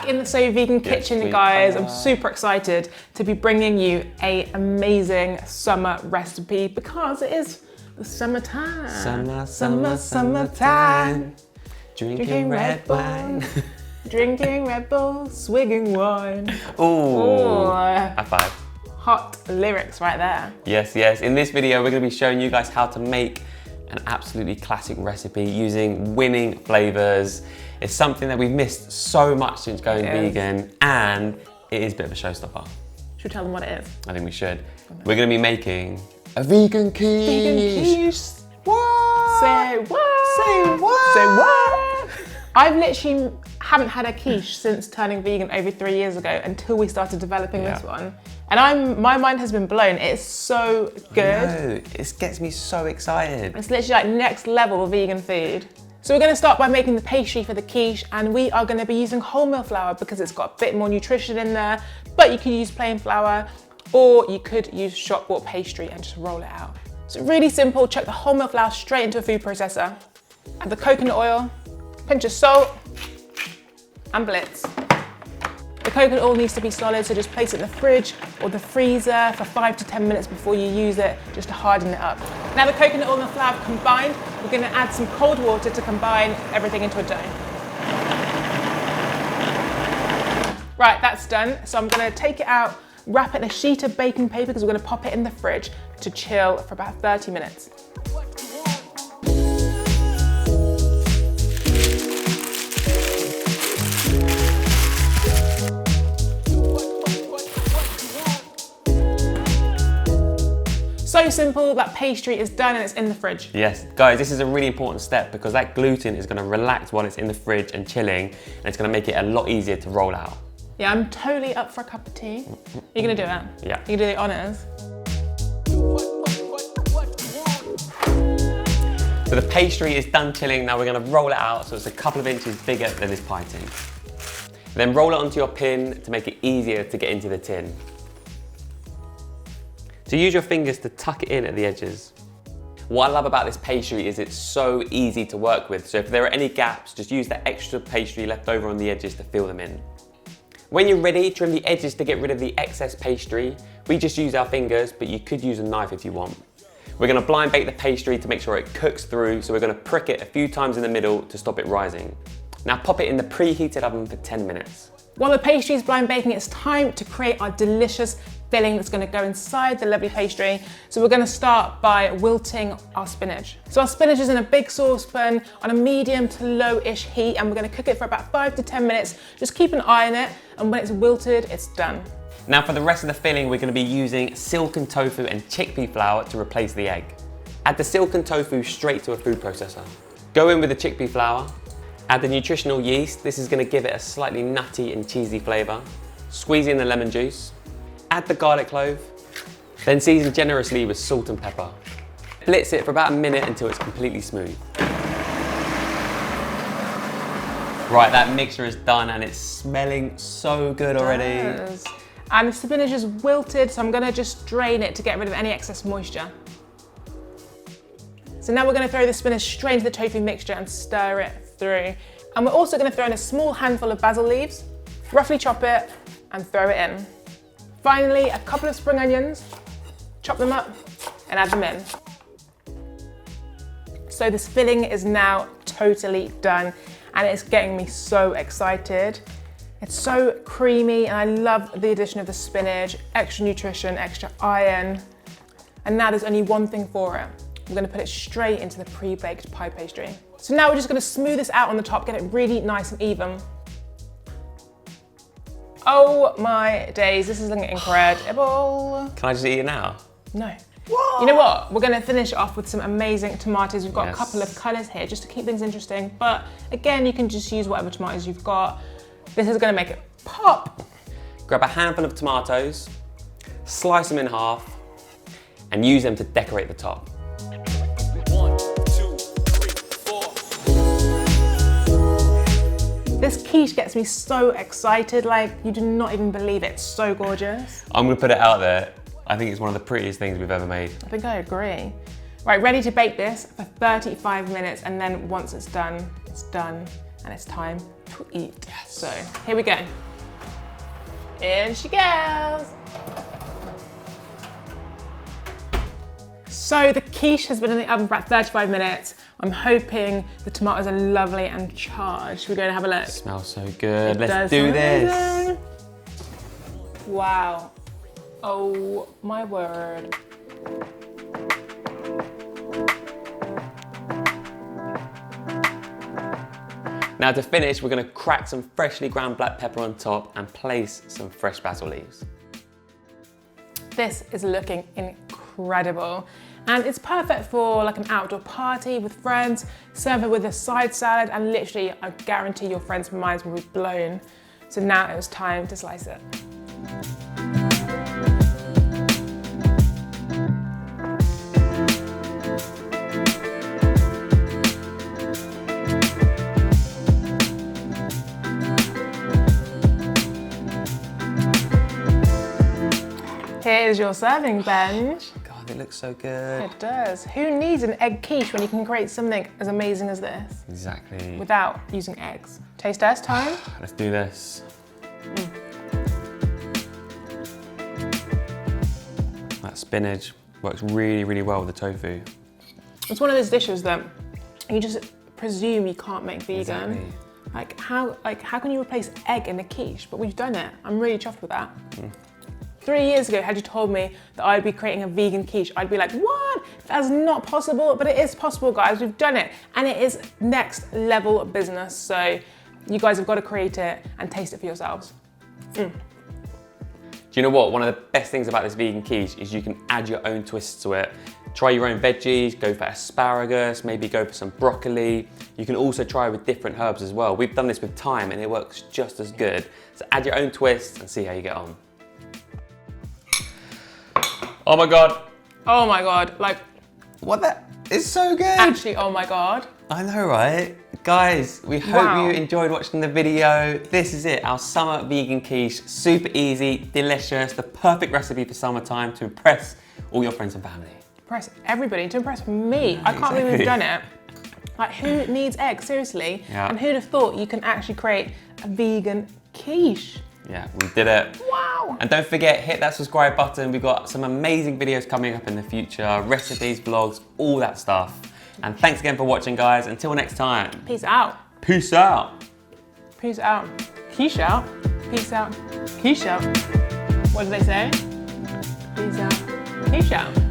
back in the So Vegan kitchen, guys. I'm super excited to be bringing you an amazing summer recipe because it is the summertime. Summertime. Drinking red wine. Drinking Red Bull, swigging wine. Ooh, high five. Hot lyrics right there. Yes, yes. In this video, we're going to be showing you guys how to make an absolutely classic recipe using winning flavors. It's something that we've missed so much since going vegan, and it is a bit of a showstopper. Should we tell them what it is? I think we should. We're going to be making a vegan quiche. Vegan quiche. What? Say what? Say what? Say what? I've literally haven't had a quiche since turning vegan over 3 years ago until we started developing this one. And my mind has been blown. It's so good. I know. It gets me so excited. It's literally like next level vegan food. So we're going to start by making the pastry for the quiche, and we are going to be using wholemeal flour because it's got a bit more nutrition in there, but you could use plain flour or you could use shop bought pastry and just roll it out. So really simple, chuck the wholemeal flour straight into a food processor. Add the coconut oil, pinch of salt, and blitz. The coconut oil needs to be solid, so just place it in the fridge or the freezer for 5 to 10 minutes before you use it, just to harden it up. Now the coconut oil and the flour have combined, we're going to add some cold water to combine everything into a dough. Right, that's done. So I'm going to take it out, wrap it in a sheet of baking paper because we're going to pop it in the fridge to chill for about 30 minutes. So simple, that pastry is done and it's in the fridge. Yes, guys, this is a really important step because that gluten is going to relax while it's in the fridge and chilling, and it's going to make it a lot easier to roll out. Yeah, I'm totally up for a cup of tea. You're going to do it? Yeah. You're going to do the honours? So the pastry is done chilling, now we're going to roll it out so it's a couple of inches bigger than this pie tin. Then roll it onto your pin to make it easier to get into the tin. So use your fingers to tuck it in at the edges. What I love about this pastry is it's so easy to work with, so if there are any gaps, just use the extra pastry left over on the edges to fill them in. When you're ready, trim the edges to get rid of the excess pastry. We just use our fingers, but you could use a knife if you want. We're going to blind bake the pastry to make sure it cooks through, so we're going to prick it a few times in the middle to stop it rising. Now pop it in the preheated oven for 10 minutes. While the pastry is blind baking, it's time to create our delicious filling that's going to go inside the lovely pastry. So we're going to start by wilting our spinach. So our spinach is in a big saucepan on a medium to low-ish heat, and we're going to cook it for about 5 to 10 minutes. Just keep an eye on it, and when it's wilted, it's done. Now for the rest of the filling, we're going to be using silken tofu and chickpea flour to replace the egg. Add the silken tofu straight to a food processor. Go in with the chickpea flour. Add the nutritional yeast. This is going to give it a slightly nutty and cheesy flavour. Squeeze in the lemon juice. Add the garlic clove. Then season generously with salt and pepper. Blitz it for about a minute until it's completely smooth. Right, that mixture is done and it's smelling so good already. And the spinach is wilted, so I'm going to just drain it to get rid of any excess moisture. So now we're going to throw the spinach straight into the tofu mixture and stir it through. And we're also going to throw in a small handful of basil leaves, roughly chop it and throw it in. Finally, a couple of spring onions, chop them up and add them in. So this filling is now totally done and it's getting me so excited. It's so creamy and I love the addition of the spinach, extra nutrition, extra iron. And now there's only one thing for it. We're going to put it straight into the pre-baked pie pastry. So now we're just going to smooth this out on the top, get it really nice and even. Oh my days, this is looking incredible. Can I just eat it now? No. What? You know what? We're going to finish off with some amazing tomatoes. We've got a couple of colours here just to keep things interesting. But again, you can just use whatever tomatoes you've got. This is going to make it pop. Grab a handful of tomatoes, slice them in half, and use them to decorate the top. 1, 2, 3, 4. This quiche gets me so excited, like you do not even believe it. It's so gorgeous. I'm gonna put it out there. I think it's one of the prettiest things we've ever made. I think I agree. Right, ready to bake this for 35 minutes, and then once it's done, and it's time to eat. Yes. So here we go. In she goes. So the quiche has been in the oven for about 35 minutes. I'm hoping the tomatoes are lovely and charred. Should we go and have a look? It smells so good. Let's do this. Amazing. Wow. Oh my word. Now to finish, we're gonna crack some freshly ground black pepper on top and place some fresh basil leaves. This is looking incredible. And it's perfect for like an outdoor party with friends. Serve it with a side salad and literally, I guarantee your friends' minds will be blown. So now it's time to slice it. Here's your serving bench. God, it looks so good. It does. Who needs an egg quiche when you can create something as amazing as this? Exactly. Without using eggs. Taste test time. Let's do this. That spinach works really, really well with the tofu. It's one of those dishes that you just presume you can't make vegan. Exactly. How can you replace egg in a quiche? But we've done it. I'm really chuffed with that. 3 years ago, had you told me that I'd be creating a vegan quiche, I'd be like, what? That's not possible, but it is possible, guys. We've done it, and it is next level business. So you guys have got to create it and taste it for yourselves. Do you know what? One of the best things about this vegan quiche is you can add your own twists to it. Try your own veggies, go for asparagus, maybe go for some broccoli. You can also try with different herbs as well. We've done this with thyme and it works just as good. So add your own twists and see how you get on. Oh my God. Oh my God, like, What the? It's so good. actually, oh my God. I know, right? Guys, we hope Wow. you enjoyed watching the video. This is it, our summer vegan quiche. Super easy, delicious, the perfect recipe for summertime to impress all your friends and family. Impress everybody, to impress me. I can't believe we've done it. Like, who needs eggs, seriously? Yeah. And who'd have thought you can actually create a vegan quiche? Yeah, we did it. Wow. And don't forget, hit that subscribe button. We've got some amazing videos coming up in the future, recipes, vlogs, all that stuff. And thanks again for watching, guys. Until next time. Peace out. Peace out. Peace out. Quiche out. Peace out. Quiche out. What did they say? Peace out. Quiche out.